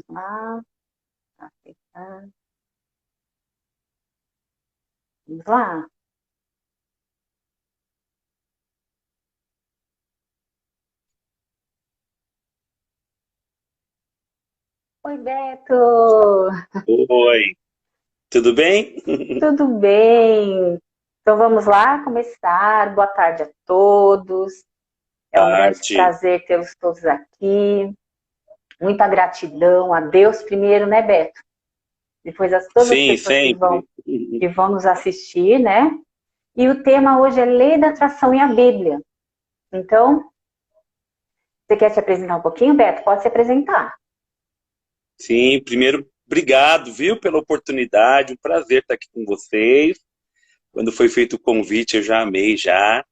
Vamos lá. Aceitar. Vamos lá. Oi, Beto. Oi, tudo bem? Tudo bem? Então vamos lá começar. Boa tarde a todos. É um grande Tarde. prazer tê-los todos aqui. Muita gratidão a Deus primeiro, né, Beto? Depois a todas as Sim, pessoas sempre. que vão nos assistir, né? E o tema hoje é Lei da Atração e a Bíblia. Então, você quer se apresentar um pouquinho, Beto? Pode se apresentar. Sim, primeiro, obrigado, viu, pela oportunidade. Um prazer estar aqui com vocês. Quando foi feito o convite, eu já amei já.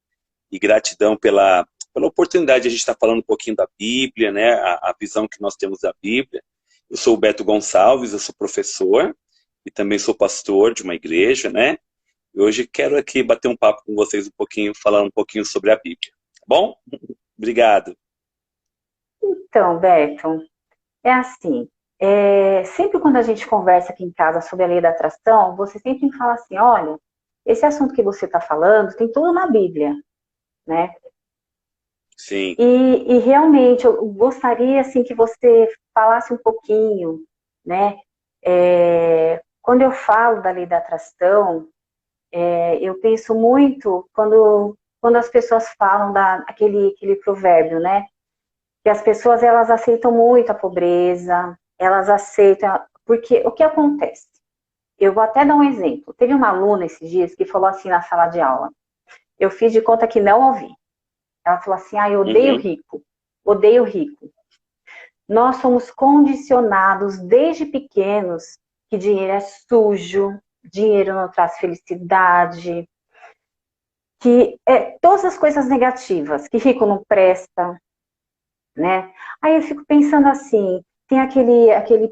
E gratidão pela oportunidade de a gente estar falando um pouquinho da Bíblia, né? A visão que nós temos da Bíblia. Eu sou o Beto Gonçalves, eu sou professor e também sou pastor de uma igreja, né? E hoje quero aqui bater um papo com vocês um pouquinho, falar um pouquinho sobre a Bíblia. Tá bom? Obrigado. Então, Beto, é assim, sempre quando a gente conversa aqui em casa sobre a lei da atração, você sempre me fala assim, olha, esse assunto que você está falando tem tudo na Bíblia, né? Sim. E realmente eu gostaria assim que você falasse um pouquinho, né? Quando eu falo da lei da atração, eu penso muito quando as pessoas falam aquele provérbio, né? Que as pessoas elas aceitam muito a pobreza, elas aceitam, porque o que acontece? Eu vou até dar um exemplo. Teve uma aluna esses dias que falou assim na sala de aula. Eu fiz de conta que não ouvi. Ela falou assim: "Ah, eu odeio Uhum. rico, odeio rico". Nós somos condicionados desde pequenos que dinheiro é sujo, dinheiro não traz felicidade, que todas as coisas negativas, que rico não presta, né? Aí eu fico pensando assim, tem aquele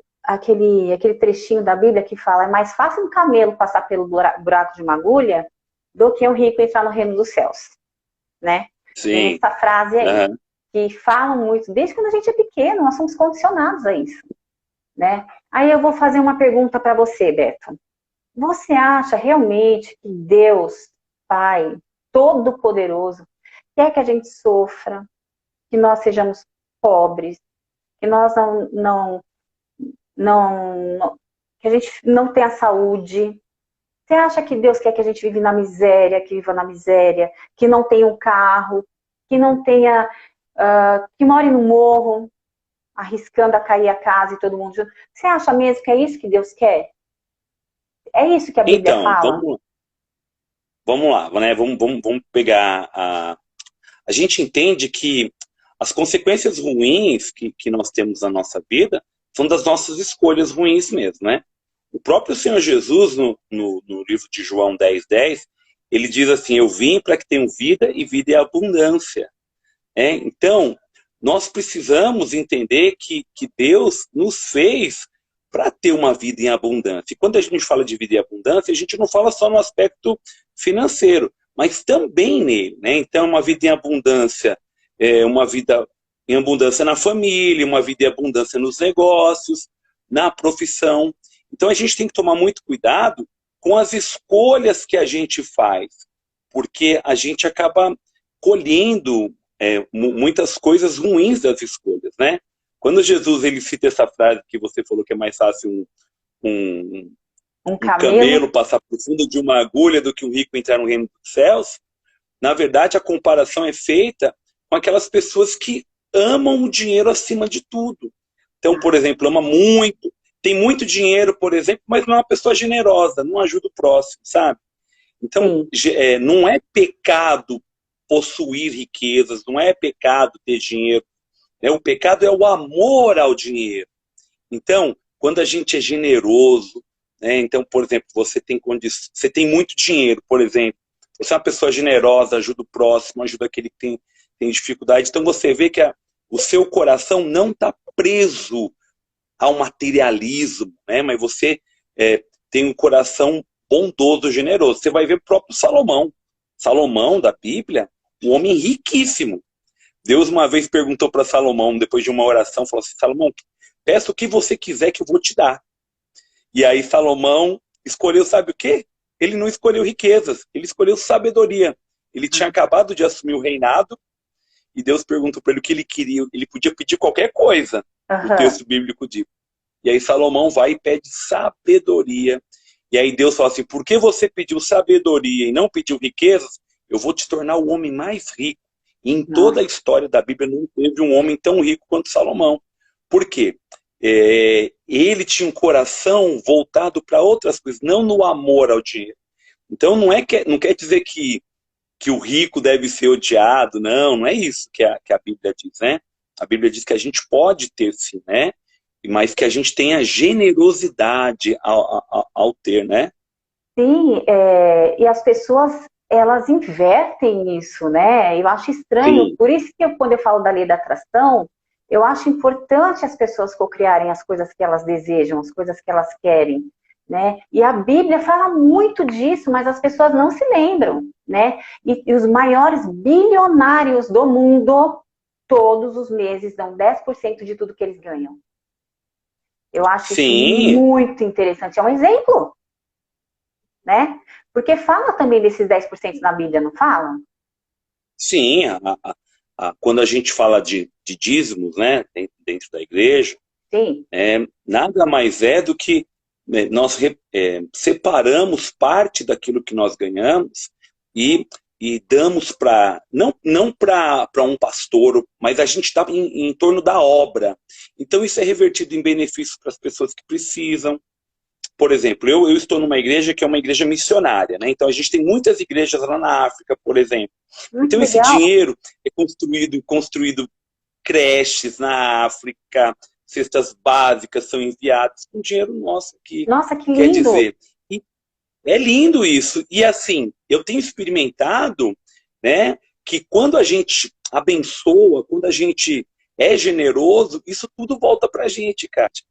trechinho da Bíblia que fala, é mais fácil um camelo passar pelo buraco de uma agulha do que um rico entrar no reino dos céus, né? Tem Sim. essa frase aí, Aham. que falam muito, desde quando a gente é pequeno, nós somos condicionados a isso, né? Aí eu vou fazer uma pergunta para você, Beto. Você acha realmente que Deus, Pai, Todo-Poderoso, quer que a gente sofra, que nós sejamos pobres, que nós que a gente não tenha saúde? Você acha que Deus quer que a gente viva na miséria, que viva na miséria, que não tenha um carro, que não tenha, que more no morro, arriscando a cair a casa e todo mundo junto? Você acha mesmo que é isso que Deus quer? É isso que a Bíblia Então, fala? vamos lá, né? Vamos pegar a. A gente entende que as consequências ruins que nós temos na nossa vida são das nossas escolhas ruins mesmo, né? O próprio Senhor Jesus, no livro de João 10:10, ele diz assim: Eu vim para que tenham vida e vida em abundância. Então, nós precisamos entender que Deus nos fez para ter uma vida em abundância. E quando a gente fala de vida em abundância, a gente não fala só no aspecto financeiro, mas também nele. Né? Então, uma vida em abundância é uma vida em abundância na família, uma vida em abundância nos negócios, na profissão. Então, a gente tem que tomar muito cuidado com as escolhas que a gente faz, porque a gente acaba colhendo muitas coisas ruins das escolhas, né? Quando Jesus ele cita essa frase que você falou que é mais fácil um, Um um camelo? camelo passar por fundo de uma agulha do que um rico entrar no reino dos céus, na verdade a comparação é feita com aquelas pessoas que amam o dinheiro acima de tudo. Então, por exemplo, ama muito, tem muito dinheiro, por exemplo, mas não é uma pessoa generosa, não ajuda o próximo, sabe? Então, Sim. não é pecado possuir riquezas, não é pecado ter dinheiro. Né? O pecado é o amor ao dinheiro. Então, quando a gente é generoso, né? Então, por exemplo, você tem muito dinheiro, por exemplo, você é uma pessoa generosa, ajuda o próximo, ajuda aquele que tem dificuldade. Então, você vê que o seu coração não está preso ao materialismo, né? Mas você tem um coração bondoso, generoso. Você vai ver o próprio Salomão. Salomão, da Bíblia, um homem riquíssimo. Deus uma vez perguntou para Salomão, depois de uma oração, falou assim: Salomão, peça o que você quiser que eu vou te dar. E aí Salomão escolheu, sabe o quê? Ele não escolheu riquezas, ele escolheu sabedoria. Ele tinha acabado de assumir o reinado, e Deus perguntou para ele o que ele queria. Ele podia pedir qualquer coisa, o Aham. texto bíblico diz. E aí Salomão vai e pede sabedoria. E aí Deus fala assim, por que você pediu sabedoria e não pediu riquezas? Eu vou te tornar o homem mais rico. E em toda a Nossa. história da Bíblia não teve um homem tão rico quanto Salomão. Por quê? Ele tinha um coração voltado para outras coisas, não no amor ao dinheiro. Então não quer dizer que o rico deve ser odiado, não é isso que a Bíblia diz, né? A Bíblia diz que a gente pode ter sim, né? Mas que a gente tenha generosidade ao ter, né? Sim, e as pessoas, elas invertem isso, né? Eu acho estranho, Sim, por isso que quando eu falo da lei da atração, eu acho importante as pessoas cocriarem as coisas que elas desejam, as coisas que elas querem, né? E a Bíblia fala muito disso, mas as pessoas não se lembram, né? E os maiores bilionários do mundo, todos os meses, dão 10% de tudo que eles ganham. Eu acho isso sim, muito interessante. É um exemplo, né? Porque fala também desses 10% na Bíblia, não fala? sim. Quando a gente fala de dízimos, né, dentro da igreja, Sim, nada mais é do que nós separamos parte daquilo que nós ganhamos e, e damos para, não para um pastor, mas a gente está em torno da obra. Então isso é revertido em benefícios para as pessoas que precisam. Por exemplo, eu estou numa igreja que é uma igreja missionária, né? Então a gente tem muitas igrejas lá na África, por exemplo. que Então esse legal. dinheiro é construído creches na África, cestas básicas são enviadas com dinheiro nosso aqui. Nossa, que Quer lindo. dizer, e é lindo isso. E assim, eu tenho experimentado, né, que quando a gente abençoa, quando a gente é generoso, isso tudo volta pra gente, Kátia.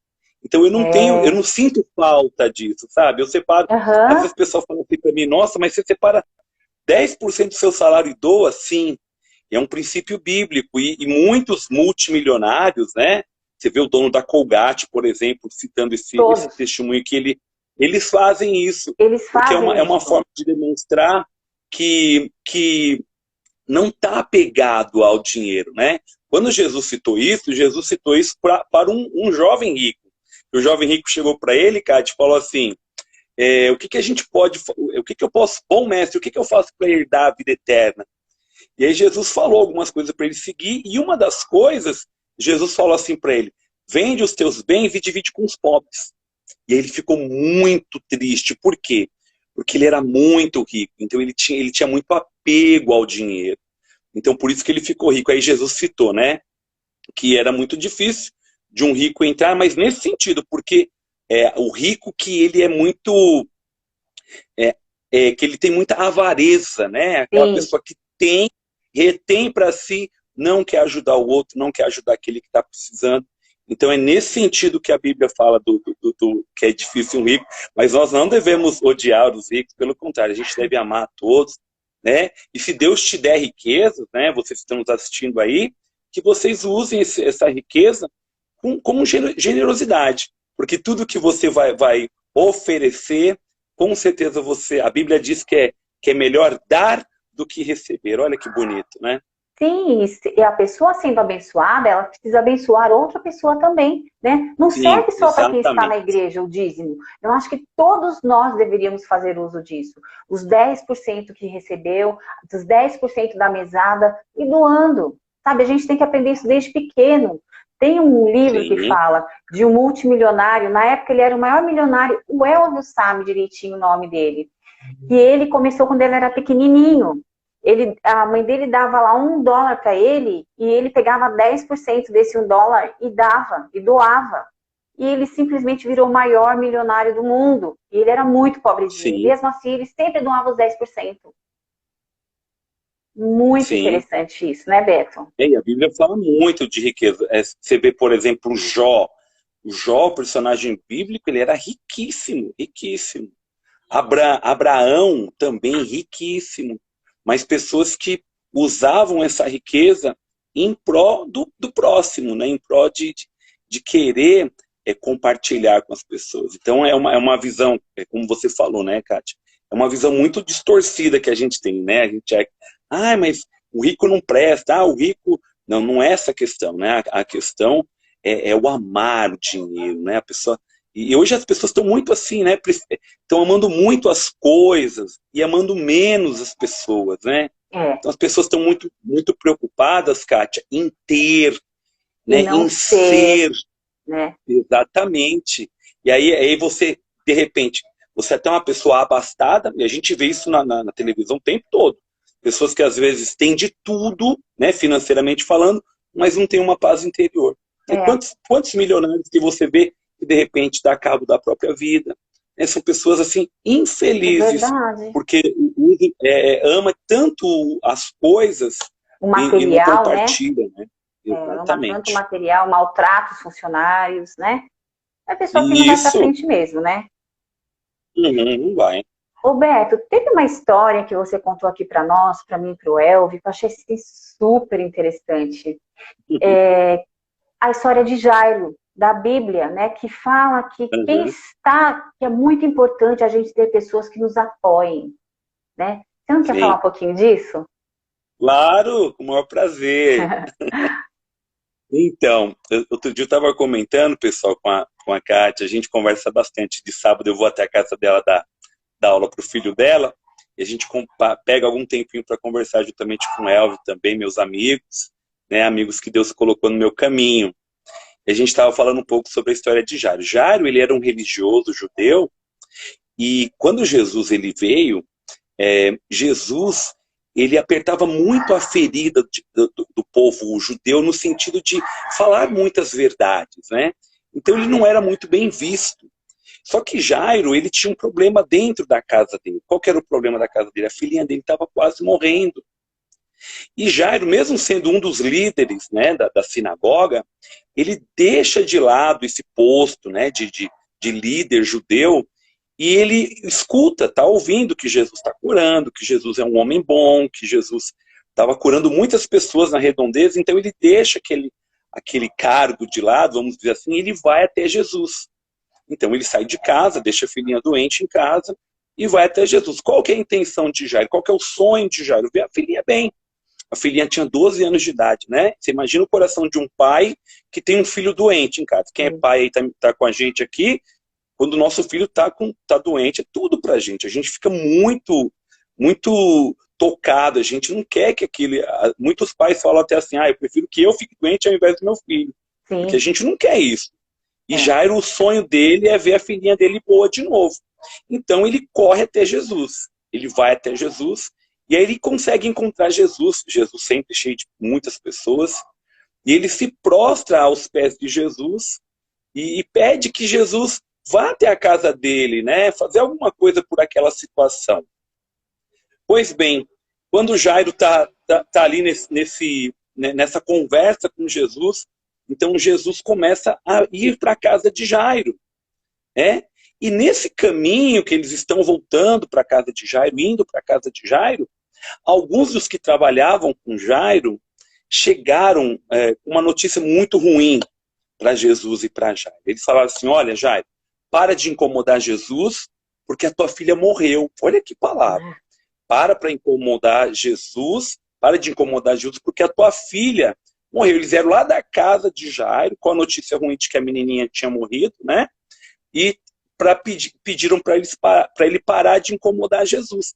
Então eu É, não sinto falta disso, sabe? Eu separo, às vezes aham, o pessoal fala assim pra mim, nossa, mas você separa 10% do seu salário e doa? Sim. É um princípio bíblico. E muitos multimilionários, né? Você vê o dono da Colgate, por exemplo, citando esse todos. testemunho que eles fazem isso, Eles porque fazem é uma isso. forma de demonstrar que não está apegado ao dinheiro, né? Quando Jesus citou isso para um jovem rico. O jovem rico chegou para ele, Cátia, e falou assim: o que a gente pode, o que eu posso, bom mestre, o que eu faço para herdar a vida eterna? E aí Jesus falou algumas coisas para ele seguir, e uma das coisas, Jesus falou assim para ele: vende os teus bens e divide com os pobres. E aí ele ficou muito triste. Por quê? Porque ele era muito rico, então ele tinha muito apego ao dinheiro. Então por isso que ele ficou rico. Aí Jesus citou, né, que era muito difícil de um rico entrar, mas nesse sentido, porque o rico que ele é muito é, que ele tem muita avareza, né? Aquela Sim, pessoa que tem, retém para si, não quer ajudar o outro, não quer ajudar aquele que está precisando. Então é nesse sentido que a Bíblia fala do que é difícil um rico, mas nós não devemos odiar os ricos, pelo contrário, a gente deve amar a todos, né? E se Deus te der riqueza, né? Vocês estão nos assistindo aí, que vocês usem essa riqueza com generosidade, porque tudo que você vai oferecer, com certeza a Bíblia diz que é melhor dar do que receber. Olha que bonito, né? sim, e a pessoa sendo abençoada, ela precisa abençoar outra pessoa também, né? Não Sim, serve só para quem está na exatamente. igreja o dízimo. Eu acho que todos nós deveríamos fazer uso disso. Os 10% que recebeu, os 10% da mesada e doando. Sabe, a gente tem que aprender isso desde pequeno. Tem um livro que Sim, fala de um multimilionário, na época ele era o maior milionário, o Elvio sabe direitinho o nome dele, que ele começou quando ele era pequenininho. A mãe dele dava lá $1 para ele e ele pegava 10% desse $1 e dava, e doava. E ele simplesmente virou o maior milionário do mundo. E ele era muito pobrezinho. sim, Mesmo assim, ele sempre doava os 10%. Muito sim. interessante isso, né, Beto? E a Bíblia fala muito de riqueza. Você vê, por exemplo, o Jó. O Jó, o personagem bíblico, ele era riquíssimo, riquíssimo. Abraão também riquíssimo, mas pessoas que usavam essa riqueza em prol do próximo, né? Em prol de querer compartilhar com as pessoas. Então é uma visão, como você falou, né, Kátia? É uma visão muito distorcida que a gente tem, né? A gente mas o rico não presta, o rico... Não, não é essa a questão, né? A questão é o amar o dinheiro, né? A pessoa... E hoje as pessoas estão muito assim, né? Estão amando muito as coisas e amando menos as pessoas, né? Então as pessoas estão muito, muito preocupadas, Kátia, em ter, E né? não Em ser, ser. né? Exatamente. E aí você, de repente, você é até uma pessoa abastada, e a gente vê isso na televisão o tempo todo. Pessoas que às vezes têm de tudo, né, financeiramente falando, mas não têm uma paz interior. E É, quantos milionários que você vê que de repente dá cabo da própria vida? Né? São pessoas assim é infelizes, verdade. porque ama tanto as coisas O e não material, né? compartilha, né? Ama tanto o Exatamente. material, maltrata os funcionários, né? É a pessoa que não E vai para isso frente mesmo, né? não vai. Roberto, teve uma história que você contou aqui para nós, para mim e para o Elvio, que eu achei assim, super interessante. A história de Jairo, da Bíblia, né, que fala que Uhum. que é muito importante a gente ter pessoas que nos apoiem, né? Você não quer falar Sim, um pouquinho disso? claro, com o maior prazer. Então, outro dia eu estava comentando, pessoal, com a Kátia, a gente conversa bastante. De sábado eu vou até a casa dela dar aula para o filho dela, e a gente pega algum tempinho para conversar juntamente com o Elvio também, meus amigos, né, amigos que Deus colocou no meu caminho. E a gente estava falando um pouco sobre a história de Jairo. Jairo, ele era um religioso judeu, e quando Jesus ele veio, Jesus ele apertava muito a ferida do povo judeu no sentido de falar muitas verdades, né? Então ele não era muito bem visto. Só que Jairo, ele tinha um problema dentro da casa dele. Qual que era o problema da casa dele? A filhinha dele estava quase morrendo. E Jairo, mesmo sendo um dos líderes, né, da sinagoga, ele deixa de lado esse posto, né, de líder judeu, e ele escuta, está ouvindo que Jesus está curando, que Jesus é um homem bom, que Jesus estava curando muitas pessoas na redondeza, então ele deixa aquele cargo de lado, vamos dizer assim, e ele vai até Jesus. Então ele sai de casa, deixa a filhinha doente em casa e vai até Jesus. Qual que é a intenção de Jairo? Qual que é o sonho de Jairo? Ver a filhinha bem. A filhinha tinha 12 anos de idade, né? Você imagina o coração de um pai que tem um filho doente em casa. Quem é pai aí tá com a gente aqui, quando o nosso filho tá doente, é tudo pra gente. A gente fica muito, muito tocado. A gente não quer que aquele... Muitos pais falam até assim, eu prefiro que eu fique doente ao invés do meu filho. Porque a Sim, gente não quer isso. E é. Jairo, o sonho dele é ver a filhinha dele boa de novo. Então ele corre até Jesus. Ele vai até Jesus e aí ele consegue encontrar Jesus. Jesus sempre cheio de muitas pessoas. E ele se prostra aos pés de Jesus e pede que Jesus vá até a casa dele, né? Fazer alguma coisa por aquela situação. Pois bem, quando Jairo tá ali nessa conversa com Jesus, então Jesus começa a ir para a casa de Jairo, né? E nesse caminho que eles estão voltando para a casa de Jairo, indo para a casa de Jairo, alguns dos que trabalhavam com Jairo chegaram com uma notícia muito ruim para Jesus e para Jairo. Eles falaram assim, olha Jairo, para de incomodar Jesus, porque a tua filha morreu. Olha que palavra. Para incomodar Jesus, para de incomodar Jesus, porque a tua filha morreu. Eles vieram lá da casa de Jairo, com a notícia ruim de que a menininha tinha morrido, né? E pediram para ele parar de incomodar Jesus.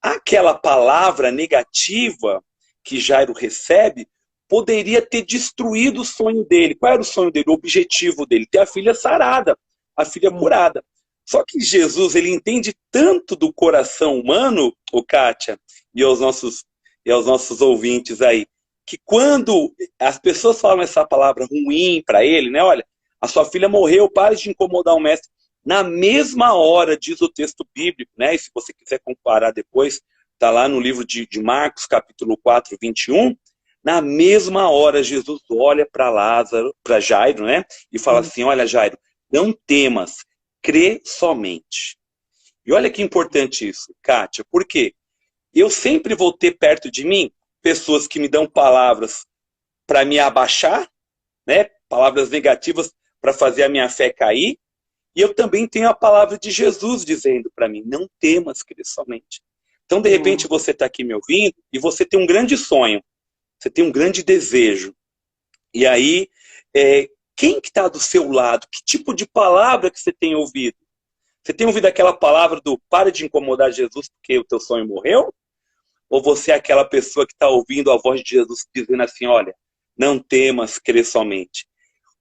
Aquela palavra negativa que Jairo recebe poderia ter destruído o sonho dele. Qual era o sonho dele? O objetivo dele? Ter a filha sarada, a filha Sim. curada. Só que Jesus, ele entende tanto do coração humano, o Kátia, e aos nossos ouvintes aí, que quando as pessoas falam essa palavra ruim para ele, né? Olha, a sua filha morreu, pare de incomodar o mestre. Na mesma hora, diz o texto bíblico, né? E se você quiser comparar depois, está lá no livro de Marcos, capítulo 4, 21. Na mesma hora, Jesus olha para Lázaro, para Jairo, né? E fala assim: olha, Jairo, não temas, crê somente. E olha que importante isso, Kátia, porque eu sempre vou ter perto de mim pessoas que me dão palavras para me abaixar, né? palavras negativas para fazer a minha fé cair. E eu também tenho a palavra de Jesus dizendo para mim, não temas, crer somente. Então, de repente, você está aqui me ouvindo e você tem um grande sonho, você tem um grande desejo. E aí, quem que está do seu lado? Que tipo de palavra que você tem ouvido? Você tem ouvido aquela palavra do para de incomodar Jesus porque o teu sonho morreu? Ou você é aquela pessoa que está ouvindo a voz de Jesus dizendo assim, olha, não temas, crer somente.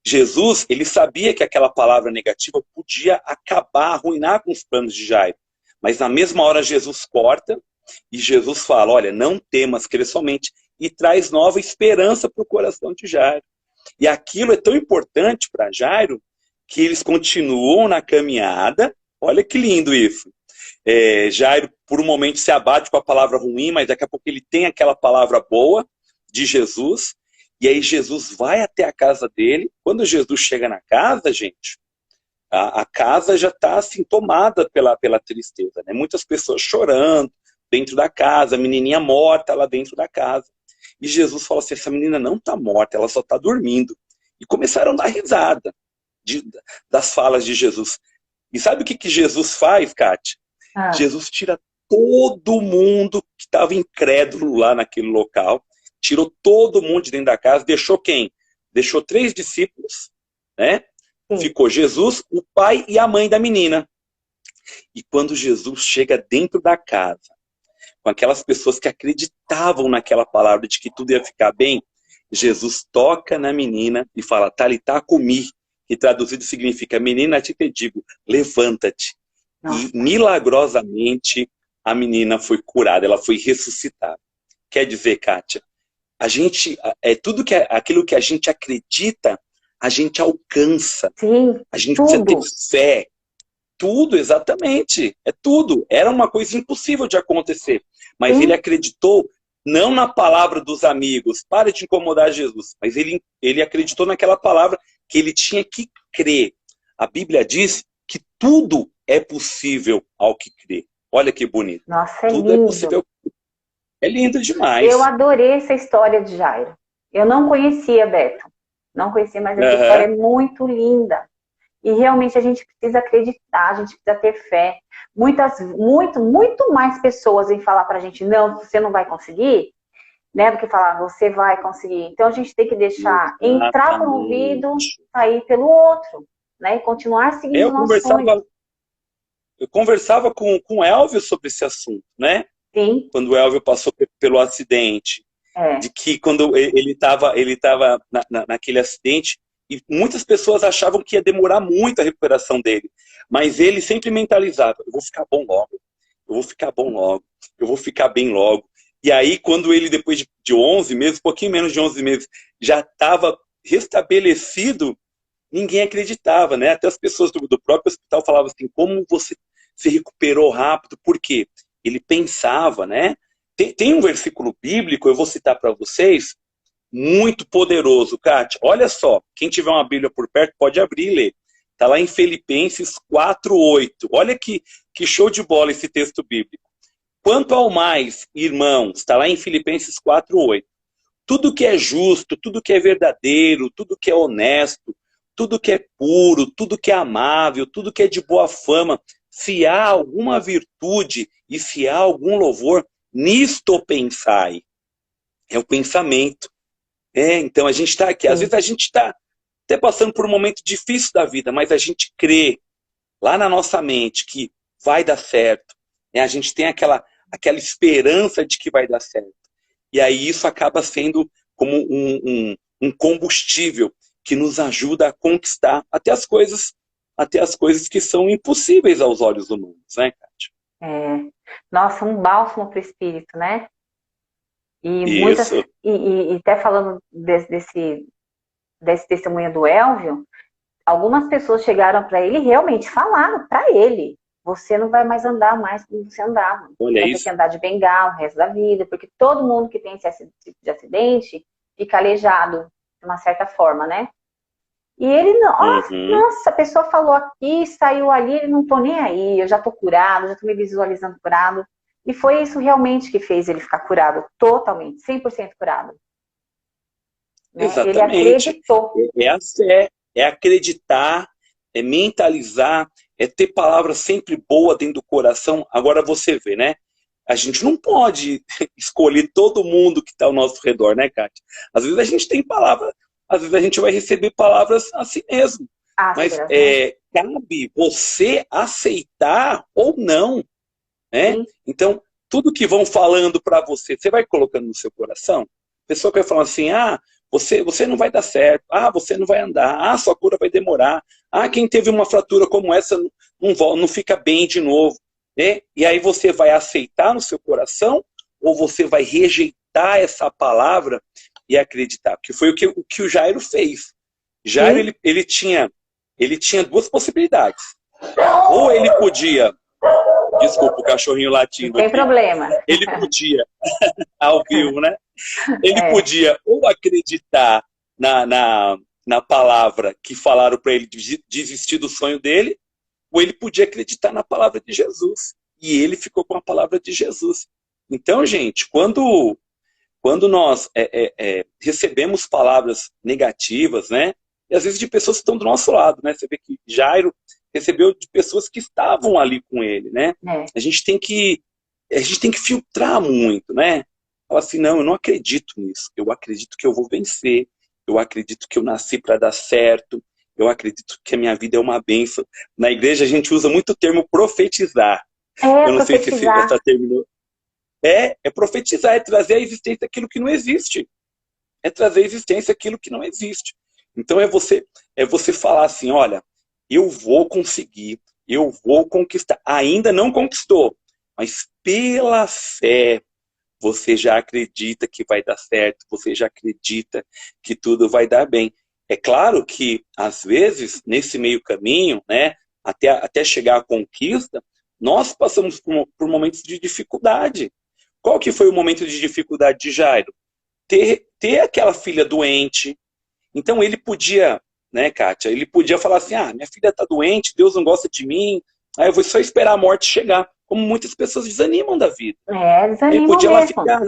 Jesus, ele sabia que aquela palavra negativa podia acabar, arruinar com os planos de Jairo. Mas na mesma hora Jesus corta e Jesus fala, olha, não temas, crer somente, e traz nova esperança para o coração de Jairo. E aquilo é tão importante para Jairo que eles continuam na caminhada. Olha que lindo isso. Jairo, por um momento, se abate com a palavra ruim, mas daqui a pouco ele tem aquela palavra boa de Jesus. E aí Jesus vai até a casa dele. Quando Jesus chega na casa, gente, a casa já está assim, tomada pela tristeza, né? Muitas pessoas chorando dentro da casa, a menininha morta lá dentro da casa. E Jesus fala assim, essa menina não está morta, ela só está dormindo. E começaram a dar risada das falas de Jesus. E sabe o que Jesus faz, Kátia? Jesus tira todo mundo que estava incrédulo lá naquele local, tirou todo mundo de dentro da casa, deixou quem? Deixou 3 discípulos, né? Ficou Jesus, o pai e a mãe da menina. E quando Jesus chega dentro da casa, com aquelas pessoas que acreditavam naquela palavra de que tudo ia ficar bem, Jesus toca na menina e fala, Talitá cumi, que traduzido significa, menina, te digo, levanta-te. E milagrosamente a menina foi curada, ela foi ressuscitada. Quer dizer, Kátia, a gente, aquilo que a gente acredita, a gente alcança. Sim, a gente precisa ter fé. Tudo, exatamente. É tudo. Era uma coisa impossível de acontecer. Mas ele acreditou não na palavra dos amigos, para de incomodar Jesus, mas ele acreditou naquela palavra que ele tinha que crer. A Bíblia diz que tudo é possível ao que crê. Olha que bonito. Nossa, é tudo lindo. É possível. É lindo demais. Eu adorei essa história de Jairo. Eu não conhecia, Beto. Não conhecia, mas essa história é muito linda. E realmente a gente precisa acreditar, a gente precisa ter fé. Muito mais pessoas vêm falar pra gente, não, você não vai conseguir, né? Do que falar, você vai conseguir. Então a gente tem que deixar entrar por um ouvido, sair pelo outro, né? E continuar seguindo o nosso sonho. Eu conversava com o Elvio sobre esse assunto, né? Sim. Quando o Elvio passou pelo acidente. De que quando ele estava naquele acidente, e muitas pessoas achavam que ia demorar muito a recuperação dele. Mas ele sempre mentalizava, eu vou ficar bom logo, eu vou ficar bom logo, eu vou ficar bem logo. E aí, quando ele, depois de 11 meses, um pouquinho menos de 11 meses, já estava restabelecido, ninguém acreditava, né? Até as pessoas do próprio hospital falavam assim, como você se recuperou rápido? Por quê? Ele pensava, né? Tem um versículo bíblico, eu vou citar para vocês, muito poderoso, Kátia. Olha só, quem tiver uma Bíblia por perto pode abrir e ler. Está lá em Filipenses 4:8. Olha que show de bola esse texto bíblico. Quanto ao mais, irmãos, está lá em Filipenses 4:8. Tudo que é justo, tudo que é verdadeiro, tudo que é honesto, tudo que é puro, tudo que é amável, tudo que é de boa fama, se há alguma virtude e se há algum louvor, nisto pensai. É o pensamento. Então a gente está aqui. Às vezes a gente está até passando por um momento difícil da vida, mas a gente crê lá na nossa mente que vai dar certo. A gente tem aquela esperança de que vai dar certo. E aí isso acaba sendo como um combustível que nos ajuda a conquistar até as coisas que são impossíveis aos olhos humanos, né, Kátia? Nossa, um bálsamo para o espírito, né? Isso. E até falando desse testemunho do Elvio, algumas pessoas chegaram para ele e realmente falaram para ele, você não vai mais andar mais como você andava. Olha vai isso. ter que andar de bengala o resto da vida, porque todo mundo que tem esse tipo de acidente fica aleijado de uma certa forma, né? E ele, nossa, a pessoa falou aqui, saiu ali, ele não tô nem aí, eu já tô curado, já tô me visualizando curado. E foi isso realmente que fez ele ficar curado, totalmente, 100% curado. né? Ele Exatamente. acreditou. É a fé, é acreditar, é mentalizar, é ter palavras sempre boas dentro do coração. Agora você vê, né? A gente não pode escolher todo mundo que está ao nosso redor, né, Kátia? Às vezes a gente tem palavras, às vezes a gente vai receber palavras assim mesmo. Mas Ásperas, né? cabe você aceitar ou não, né? Sim. Então, tudo que vão falando para você, você vai colocando no seu coração. A pessoa que vai falando assim, você não vai dar certo, você não vai andar, sua cura vai demorar, quem teve uma fratura como essa não fica bem de novo, né? E aí você vai aceitar no seu coração ou você vai rejeitar essa palavra e acreditar? Porque foi o que o Jairo fez. Jairo, Sim. ele tinha duas possibilidades. Ou ele podia, desculpa o cachorrinho Não latindo tem aqui, problema. ele podia, ao vivo, né? Ele É, podia ou acreditar na palavra que falaram para ele desistir do sonho dele, ou ele podia acreditar na palavra de Jesus. E ele ficou com a palavra de Jesus. Então, gente, quando nós recebemos palavras negativas, né? E às vezes de pessoas que estão do nosso lado, né? Você vê que Jairo recebeu de pessoas que estavam ali com ele, né? é. A gente tem que filtrar muito, né? Falar assim, não, eu não acredito nisso. Eu acredito que eu vou vencer. Eu acredito que eu nasci para dar certo. Eu acredito que a minha vida é uma bênção. Na igreja a gente usa muito o termo profetizar. É Eu não sei se profetizar. essa termo é profetizar, é trazer à existência aquilo que não existe. É trazer à existência aquilo que não existe. Então é você falar assim, olha, eu vou conseguir, eu vou conquistar. Ainda não conquistou, mas pela fé você já acredita que vai dar certo, você já acredita que tudo vai dar bem. É claro que, às vezes, nesse meio caminho, né, até chegar à conquista, nós passamos por momentos de dificuldade. Qual que foi o momento de dificuldade de Jairo? Ter aquela filha doente. Então ele podia, né, Kátia, ele podia falar assim, minha filha está doente, Deus não gosta de mim, eu vou só esperar a morte chegar, como muitas pessoas desanimam da vida. É, Ele desanimam podia lá mesmo. ficar,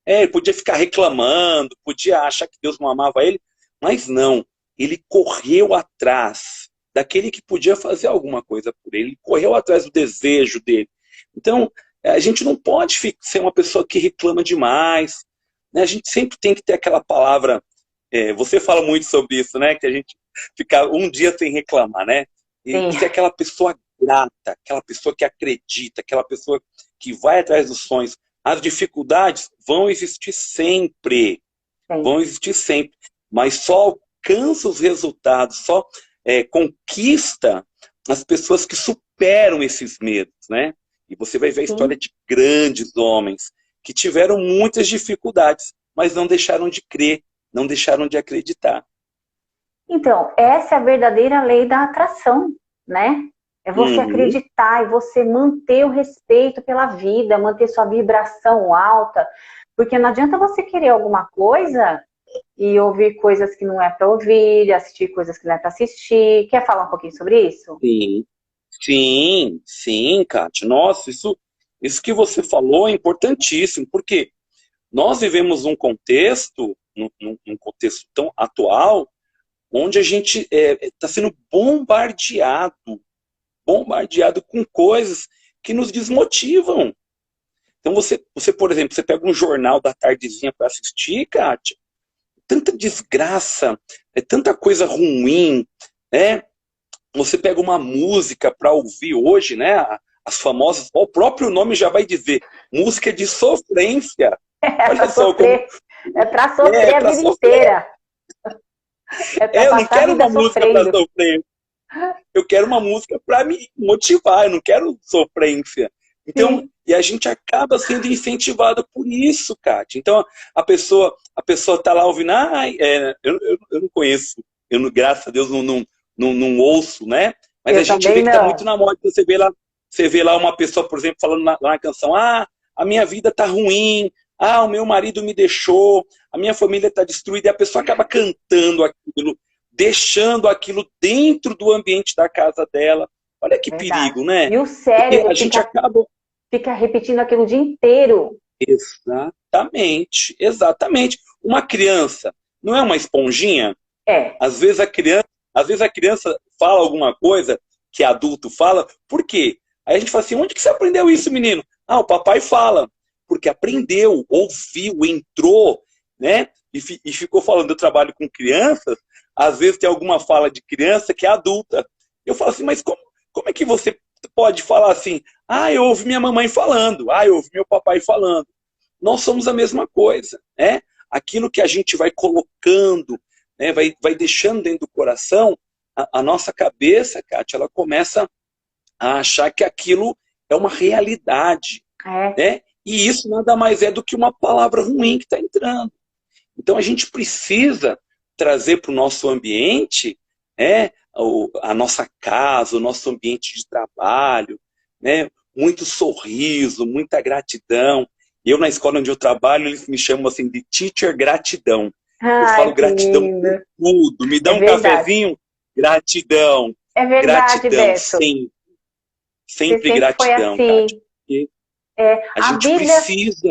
ele podia ficar reclamando, podia achar que Deus não amava ele, mas não, ele correu atrás daquele que podia fazer alguma coisa por ele, ele correu atrás do desejo dele. Então, a gente não pode ser uma pessoa que reclama demais, né? A gente sempre tem que ter aquela palavra, você fala muito sobre isso, né? Que a gente fica um dia sem reclamar, né? E Sim, ser aquela pessoa grata, aquela pessoa que acredita, aquela pessoa que vai atrás dos sonhos. As dificuldades vão existir sempre, sim, vão existir sempre, mas só alcança os resultados, só conquista as pessoas que superam esses medos, né? E você vai ver a história sim. de grandes homens que tiveram muitas dificuldades, mas não deixaram de crer, não deixaram de acreditar. Então, essa é a verdadeira lei da atração, né? É você Uhum. acreditar e você manter o respeito pela vida, manter sua vibração alta, porque não adianta você querer alguma coisa e ouvir coisas que não é para ouvir, assistir coisas que não é para assistir. Quer falar um pouquinho sobre isso? Sim, sim, Kátia. Nossa, isso que você falou é importantíssimo, porque nós vivemos num contexto tão atual, onde a gente está sendo bombardeado com coisas que nos desmotivam. Então por exemplo, você pega um jornal da tardezinha para assistir, Kátia, tanta desgraça, tanta coisa ruim, né? Você pega uma música para ouvir hoje, né? As famosas, o próprio nome já vai dizer, música de sofrência. É Olha para só como sofrer, é para sofrer a para vida sofrer. inteira, é para Eu não passar a quero vida uma música para sofrendo. sofrer. Eu quero uma música para me motivar, eu não quero sofrência. Então, Sim, e a gente acaba sendo incentivado por isso, Kátia. Então, a pessoa tá lá ouvindo, eu não conheço, graças a Deus, não ouço, né? Mas a eu gente vê também que tá muito não. na moda. Você vê lá uma pessoa, por exemplo, falando lá na canção, a minha vida tá ruim, o meu marido me deixou, a minha família tá destruída, e a pessoa acaba cantando aquilo, deixando aquilo dentro do ambiente da casa dela. Olha que Verdade. perigo, né? E o Porque cérebro a gente acaba. fica repetindo aquilo o dia inteiro. Exatamente, exatamente. Uma criança, não é uma esponjinha? É. Às vezes a criança fala alguma coisa que adulto fala, por quê? Aí a gente fala assim, onde que você aprendeu isso, menino? Ah, o papai fala. Porque aprendeu, ouviu, entrou, né? E ficou falando. Eu trabalho com crianças, às vezes tem alguma fala de criança que é adulta. Eu falo assim, mas como é que você pode falar assim? Ah, eu ouvi minha mamãe falando. Ah, eu ouvi meu papai falando. Nós somos a mesma coisa, né? Aquilo que a gente vai colocando, né, vai deixando dentro do coração, a nossa cabeça, Kátia, ela começa a achar que aquilo é uma realidade, né? E isso nada mais é do que uma palavra ruim que está entrando. Então a gente precisa trazer para o nosso ambiente, né, a nossa casa, o nosso ambiente de trabalho, né, muito sorriso, muita gratidão. Eu, na escola onde eu trabalho, eles me chamam assim de teacher gratidão. Eu falo Ai, que gratidão lindo. por tudo. Me dá É um verdade. cafezinho? Gratidão. É verdade, Gratidão, Beto. sempre. Você Sempre sempre foi gratidão, Kátia. assim. Porque a A gente Bíblia, precisa.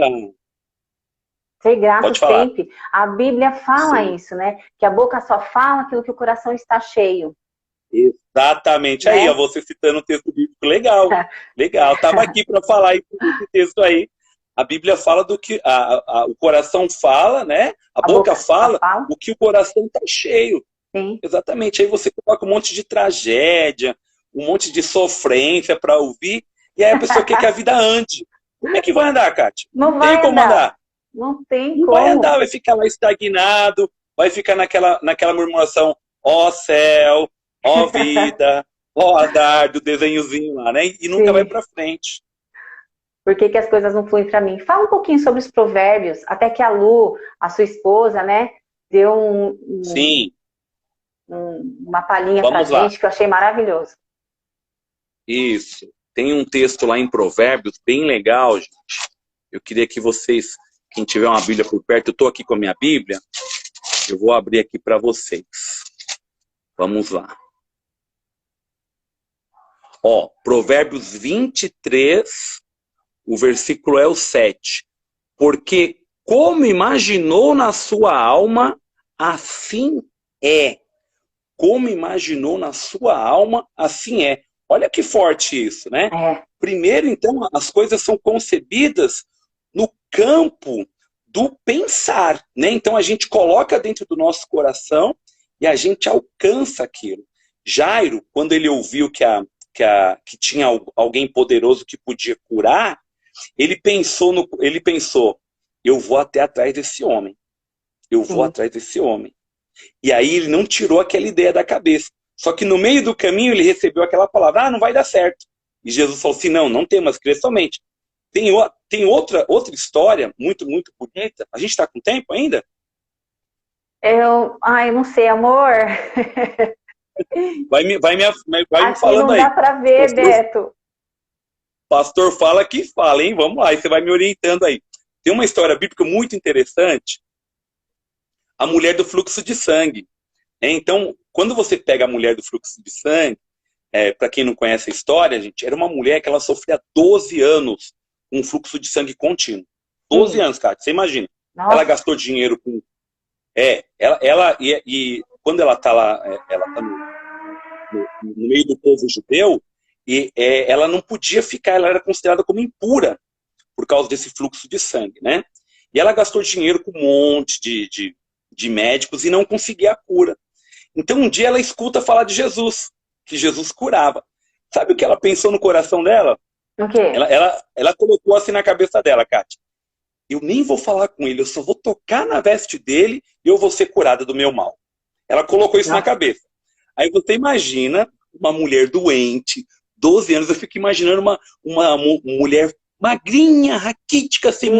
ser grato Pode falar. sempre. A Bíblia fala Sim. isso, né? Que a boca só fala aquilo que o coração está cheio, Exatamente. Aí, ó, né? você citando um texto bíblico legal. Legal. Estava aqui para falar esse texto aí. A Bíblia fala do que o coração fala, né? A A boca boca só fala fala, o que o coração está cheio. sim. Exatamente. Aí você coloca um monte de tragédia, um monte de sofrência para ouvir, e aí a pessoa quer que a vida ande. Como é que vai andar, Kátia? Não Não tem vai como andar. andar. Não tem Não vai andar, como. vai ficar lá estagnado, vai ficar naquela murmuração, ó céu, ó vida, ó azar do desenhozinho lá, né? E nunca vai Sim. para frente. Por que que as coisas não fluem para mim? Fala um pouquinho sobre os provérbios, até que a Lu, a sua esposa, né, deu Sim, uma palhinha pra vamos lá. gente que eu achei maravilhoso. Isso. Tem um texto lá em Provérbios bem legal, gente. Eu queria que vocês, quem tiver uma Bíblia por perto, eu estou aqui com a minha Bíblia, eu vou abrir aqui para vocês. Vamos lá. Ó, Provérbios 23, o versículo é o 7. Porque como imaginou na sua alma, assim é. Como imaginou na sua alma, assim é. Olha que forte isso, né? É, Primeiro, então, as coisas são concebidas no campo do pensar, né? Então a gente coloca dentro do nosso coração e a gente alcança aquilo. Jairo, quando ele ouviu que tinha alguém poderoso que podia curar, ele pensou, eu vou até atrás desse homem. Eu vou sim. atrás desse homem. E aí ele não tirou aquela ideia da cabeça. Só que no meio do caminho ele recebeu aquela palavra, não vai dar certo. E Jesus falou assim, não temas, crê somente. Tem outra história muito, muito bonita. A gente está com tempo ainda? Ai, não sei, amor. Vai me Aqui falando não dá aí. para ver, Beto. Pastor fala que fala, hein? Vamos lá, e você vai me orientando aí. Tem uma história bíblica muito interessante, a mulher do fluxo de sangue. Então, quando você pega a mulher do fluxo de sangue, para quem não conhece a história, gente, era uma mulher que ela sofria 12 anos com um fluxo de sangue contínuo. 12 Sim. anos, cara, você imagina. Ela Nossa, gastou dinheiro com... e quando ela está lá, ela está no meio do povo judeu, e ela não podia ficar, ela era considerada como impura por causa desse fluxo de sangue, né? E ela gastou dinheiro com um monte de médicos e não conseguia a cura. Então um dia ela escuta falar de Jesus, que Jesus curava. Sabe o que ela pensou no coração dela? o quê? Ela colocou assim na cabeça dela, Kátia, eu nem vou falar com ele, eu só vou tocar na veste dele e eu vou ser curada do meu mal. Ela colocou isso na Nossa, cabeça. Aí você imagina uma mulher doente, 12 anos, eu fico imaginando uma mulher magrinha, raquítica, sim.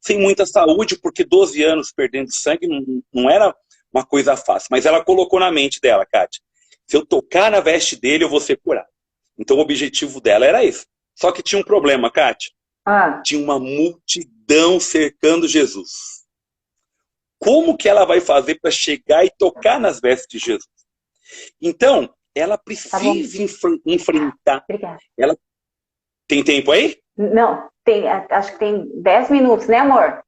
sem muita saúde, porque 12 anos perdendo sangue não era uma coisa fácil. Mas ela colocou na mente dela, Kátia, se eu tocar na veste dele, eu vou ser curada. Então o objetivo dela era esse. Só que tinha um problema, Kátia. Ah, Tinha uma multidão cercando Jesus. Como que ela vai fazer para chegar e tocar nas vestes de Jesus? Então, ela tá bom. precisa enfrentar. Obrigada. Ela tem tempo aí? Não, acho que tem 10 minutos, né, amor?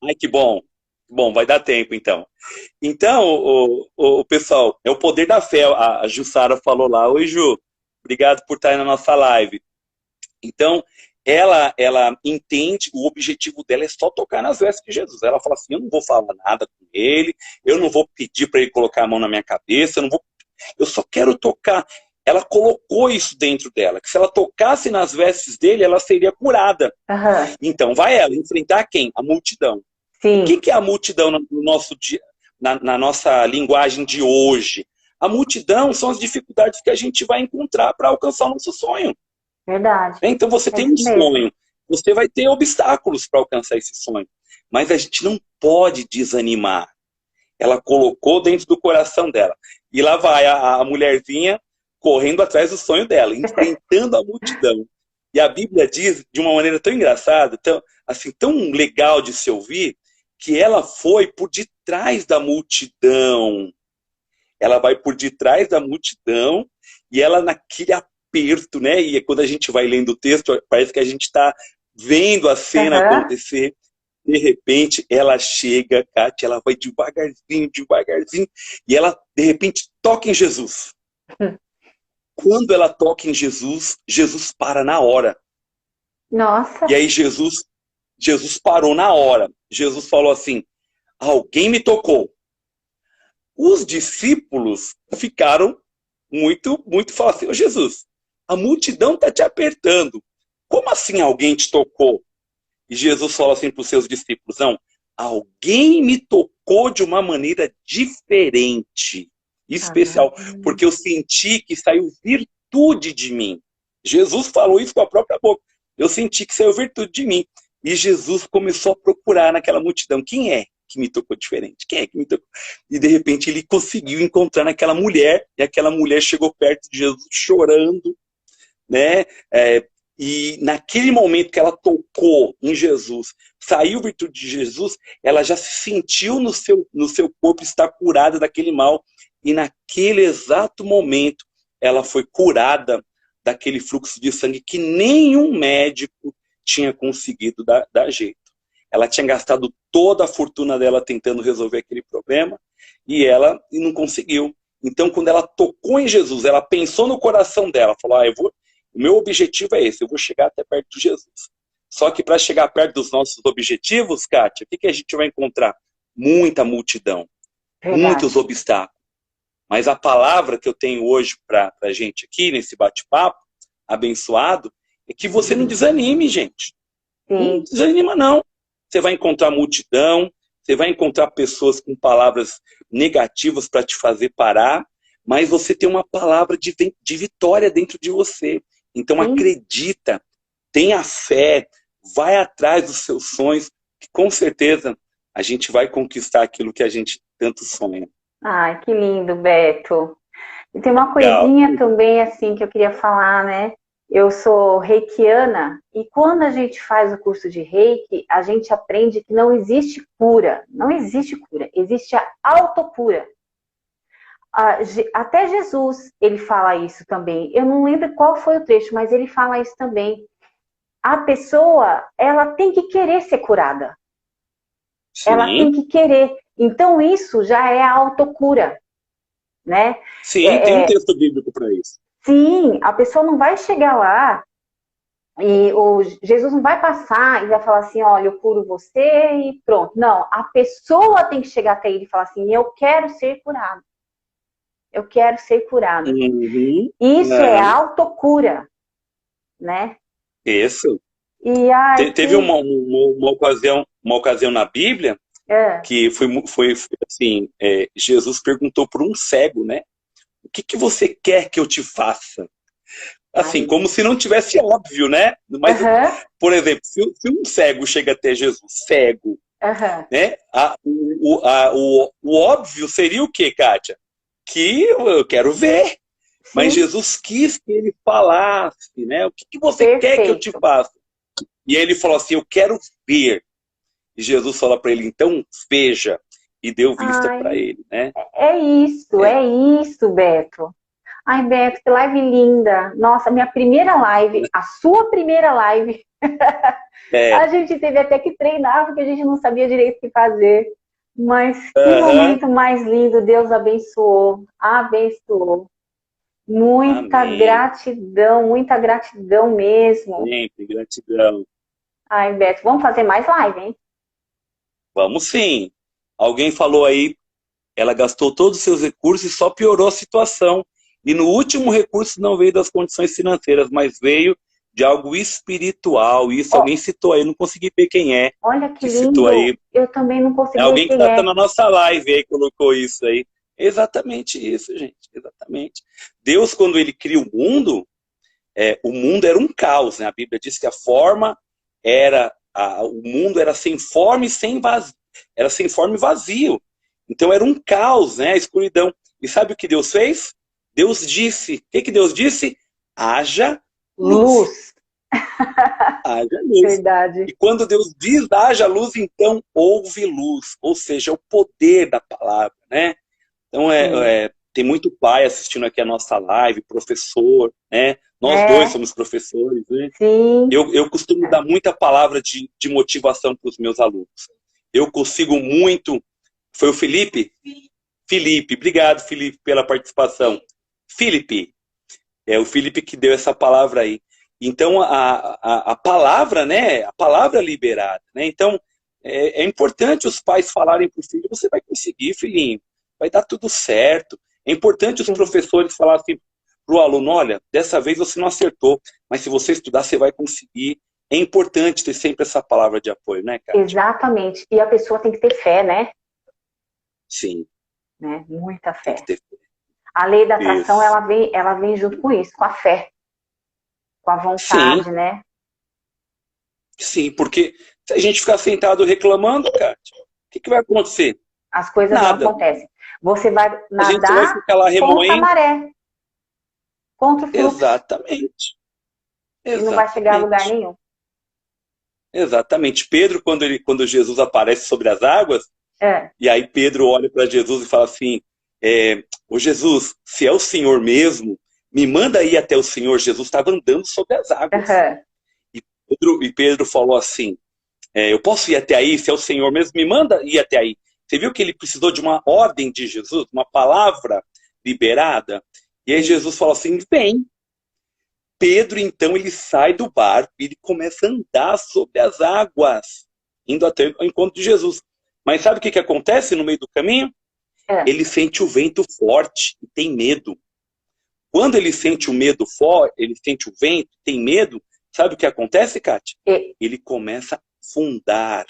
Ai, que bom. Bom, vai dar tempo, então. Então, pessoal, é o poder da fé. A Jussara falou lá. Oi, Ju. Obrigado por estar aí na nossa live. Então, ela entende, o objetivo dela é só tocar nas vestes de Jesus. Ela fala assim, eu não vou falar nada com ele, eu não vou pedir para ele colocar a mão na minha cabeça, eu só quero tocar. Ela colocou isso dentro dela, que se ela tocasse nas vestes dele, ela seria curada. Aham. Então, vai ela enfrentar quem? A multidão. O Sim, que é a multidão no nosso dia, na nossa linguagem de hoje? A multidão são as dificuldades que a gente vai encontrar para alcançar o nosso sonho. verdade. Então você É tem um isso mesmo. sonho, você vai ter obstáculos para alcançar esse sonho. Mas a gente não pode desanimar. Ela colocou dentro do coração dela. E lá vai a mulherzinha correndo atrás do sonho dela, enfrentando a multidão. E a Bíblia diz, de uma maneira tão engraçada, tão, assim, tão legal de se ouvir, que ela foi por detrás da multidão. Ela vai por detrás da multidão e ela naquele aperto, né? E quando a gente vai lendo o texto, parece que a gente está vendo a cena Aham. acontecer. De repente, ela chega, Kátia, ela vai devagarzinho, devagarzinho, e ela, de repente, toca em Jesus. Quando ela toca em Jesus, Jesus para na hora. E Nossa. aí Jesus parou na hora. Jesus falou assim, alguém me tocou. Os discípulos ficaram muito falaram assim, ô Jesus, a multidão está te apertando. Como assim alguém te tocou? E Jesus fala assim para os seus discípulos, não, alguém me tocou de uma maneira diferente, Ah, especial, porque eu senti que saiu virtude de mim. Jesus falou isso com a própria boca. Eu senti que saiu virtude de mim. E Jesus começou a procurar naquela multidão, quem é que me tocou diferente? Quem é que me tocou? E de repente ele conseguiu encontrar naquela mulher, e aquela mulher chegou perto de Jesus chorando, né? E naquele momento que ela tocou em Jesus, saiu virtude de Jesus, ela já se sentiu no seu corpo estar curada daquele mal. E naquele exato momento, ela foi curada daquele fluxo de sangue que nenhum médico tinha conseguido dar jeito. Ela tinha gastado toda a fortuna dela tentando resolver aquele problema e ela não conseguiu. Então, quando ela tocou em Jesus, ela pensou no coração dela, falou, o meu objetivo é esse, eu vou chegar até perto de Jesus. Só que para chegar perto dos nossos objetivos, Kátia, o que a gente vai encontrar? Muita multidão, verdade. muitos obstáculos. Mas a palavra que eu tenho hoje para a gente aqui, nesse bate-papo abençoado, é que você não desanime, gente. Não Sim, desanima, não. Você vai encontrar multidão, você vai encontrar pessoas com palavras negativas para te fazer parar, mas você tem uma palavra de vitória dentro de você. Então sim. acredita, tenha fé, vai atrás dos seus sonhos, que com certeza a gente vai conquistar aquilo que a gente tanto sonha. Ai, que lindo, Beto. E tem uma Legal. coisinha também, assim, que eu queria falar, né? Eu sou reikiana e quando a gente faz o curso de reiki, a gente aprende que não existe cura. Não existe cura, existe a autocura. Até Jesus, ele fala isso também. Eu não lembro qual foi o trecho, mas ele fala isso também. A pessoa, ela tem que querer ser curada. Ela tem Sim, que querer. Então, isso já é a autocura, né? sim, tem um É, é, texto bíblico para isso. sim, a pessoa não vai chegar lá e o Jesus não vai passar e vai falar assim, olha, eu curo você e pronto. Não, a pessoa tem que chegar até ele e falar assim, eu quero ser curado. Eu quero ser curado. Uhum. Isso é Uhum. autocura, né? Isso. E ai, Teve que uma ocasião na Bíblia é, que foi assim, Jesus perguntou para um cego, né? O que você quer que eu te faça? Assim, ai, como se não tivesse óbvio, né? Mas, aham, por exemplo, se um cego chega até Jesus, cego, aham, né? O óbvio seria o quê, Kátia? Que eu quero ver. Mas sim, Jesus quis que ele falasse, né? O que você quer que eu te perfeito. faça? E ele falou assim, eu quero ver. E Jesus fala para ele, então veja. E deu vista Ai, para ele, né? É, é isso, Beto. Ai, Beto, que live linda. Nossa, minha primeira live, a sua primeira live, é, a gente teve até que treinar, porque a gente não sabia direito o que fazer. Mas que Aham. momento mais lindo, Deus abençoou, abençoou. Amém. Muita gratidão mesmo. Sempre, gratidão. Ai, Beto, vamos fazer mais live, hein? Vamos sim. Alguém falou aí, ela gastou todos os seus recursos e só piorou a situação. E no último recurso não veio das condições financeiras, mas veio de algo espiritual. Isso Ó, alguém citou aí, não consegui ver quem é olha que que citou lindo. aí. Eu também não É consegui ver alguém que quem está é. na nossa live aí, colocou isso aí. Exatamente isso, gente. Exatamente. Deus, quando ele cria o mundo era um caos, né? A Bíblia diz que a forma era, o mundo era sem forma e sem vazio, era sem forma e vazio. Então era um caos, né? A escuridão. E sabe o que Deus fez? Deus disse. O que Deus disse? Haja luz. Luz, Haja luz. verdade. E quando Deus diz haja luz, então houve luz. Ou seja, o poder da palavra, né? Então, Sim. tem muito pai assistindo aqui a nossa live, professor, né? Nós dois É, somos professores, né? sim. Eu costumo É. dar muita palavra de motivação para os meus alunos. Eu consigo muito. Foi o Felipe? Felipe, obrigado, Felipe, pela participação. Felipe, é o Felipe que deu essa palavra aí. Então, a palavra, né? A palavra liberada, né? Então, é importante os pais falarem para o filho: você vai conseguir, filhinho, vai dar tudo certo. É importante os Sim. professores falarem assim para o aluno: olha, dessa vez você não acertou, mas se você estudar, você vai conseguir. É importante ter sempre essa palavra de apoio, né, Kátia? Exatamente. E a pessoa tem que ter fé, né? Sim, Né? Muita tem que fé. ter A lei da atração, isso. ela vem junto com isso, com a fé, com a Sim, vontade, né? sim, porque se a gente ficar sentado reclamando, Kátia, o que vai acontecer? As coisas não Nada. acontecem. Você vai A gente vai nadar ficar lá contra a remoendo. maré, contra o fluxo, Exatamente. e não vai chegar a lugar Exatamente. nenhum. Exatamente. Pedro, quando Jesus aparece sobre as águas, É. e aí Pedro olha para Jesus e fala assim: ô Jesus, se é o Senhor mesmo, me manda ir até o Senhor. Jesus estava andando sobre as águas. Uhum. E Pedro falou assim: eu posso ir até aí, se é o Senhor mesmo, me manda ir até aí. Você viu que ele precisou de uma ordem de Jesus, uma palavra liberada? E aí Sim. Jesus falou assim: vem. Pedro, então, ele sai do barco e ele começa a andar sobre as águas, indo até o encontro de Jesus. Mas sabe o que acontece no meio do caminho? É. Ele sente o vento forte e tem medo. Quando ele sente o medo forte, ele sente o vento, tem medo, sabe o que acontece, Kátia? E, Ele começa a afundar.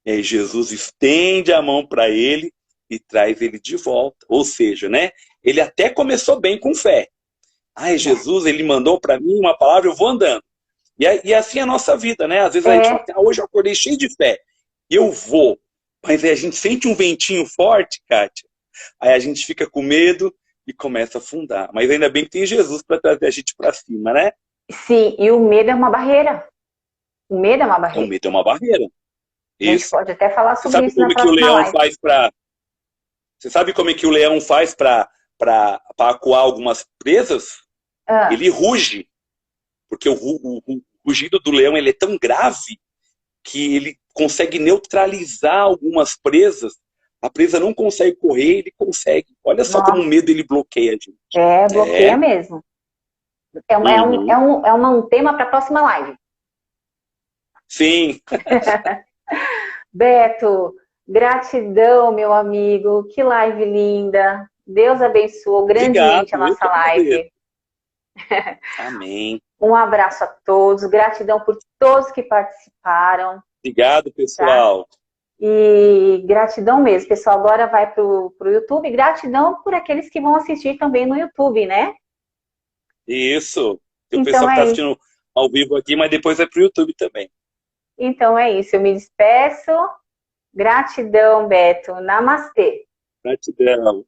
E aí Jesus estende a mão para ele e traz ele de volta. Ou seja, né? Ele até começou bem com fé. Ai, né? Jesus, ele mandou para mim uma palavra, eu vou andando. E assim é a nossa vida, né? Às vezes a gente fala É, assim: hoje eu acordei cheio de fé, eu vou. Mas aí a gente sente um ventinho forte, Kátia, aí a gente fica com medo e começa a afundar. Mas ainda bem que tem Jesus para trazer a gente para cima, né? sim, e o medo é uma barreira. O medo é uma É um barreira. medo, é uma barreira. A gente Isso. pode até falar Você sobre sabe isso na como é que o próxima leão live. faz para. Você sabe como é que o leão faz para acuar algumas presas? Ah, Ele ruge, porque o rugido do leão ele é tão grave que ele consegue neutralizar algumas presas. A presa não consegue correr, ele consegue. Olha só como o nossa, medo ele bloqueia a gente. é, bloqueia É. mesmo. Uhum. Um tema para a próxima live. Sim. Beto, gratidão, meu amigo. Que live linda. Deus abençoe Obrigado. grandemente a Eu nossa que agradeço. live. Amém. Um abraço a todos. Gratidão por todos que participaram, Obrigado, tá? pessoal. E gratidão mesmo. Pessoal, agora vai pro YouTube. Gratidão por aqueles que vão assistir também no YouTube, né? Isso. Tem o Então pessoal que está é isso. assistindo ao vivo aqui, mas depois é para o YouTube também. Então é isso. Eu me despeço. Gratidão, Beto. Namastê. Gratidão.